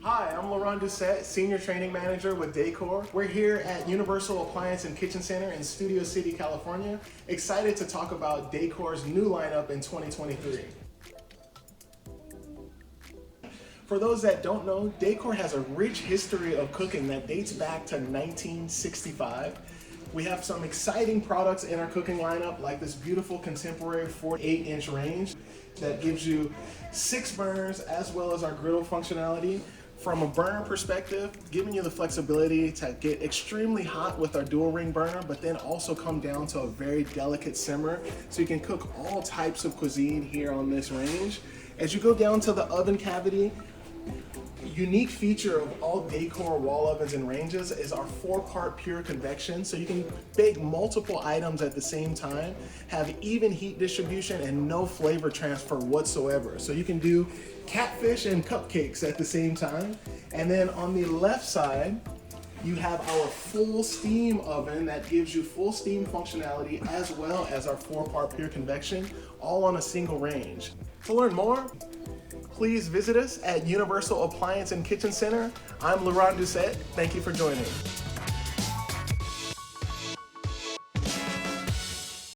Hi, I'm Laurent Doucette, Senior Training Manager with Dacor. We're here at Universal Appliance and Kitchen Center in Studio City, California. Excited to talk about Dacor's new lineup in 2023. For those that don't know, Dacor has a rich history of cooking that dates back to 1965. We have some exciting products in our cooking lineup, like this beautiful contemporary 48-inch range that gives you 6 burners as well as our griddle functionality. From a burner perspective, giving you the flexibility to get extremely hot with our dual ring burner, but then also come down to a very delicate simmer, so you can cook all types of cuisine here on this range. As you go down to the oven cavity, unique feature of all Dacor wall ovens and ranges is our 4-part pure convection, so you can bake multiple items at the same time, have even heat distribution and no flavor transfer whatsoever. So you can do catfish and cupcakes at the same time. And then on the left side, you have our full steam oven that gives you full steam functionality as well as our 4-part pure convection, all on a single range. To learn more, please visit us at Universal Appliance and Kitchen Center. I'm Laurent Doucette. Thank you for joining.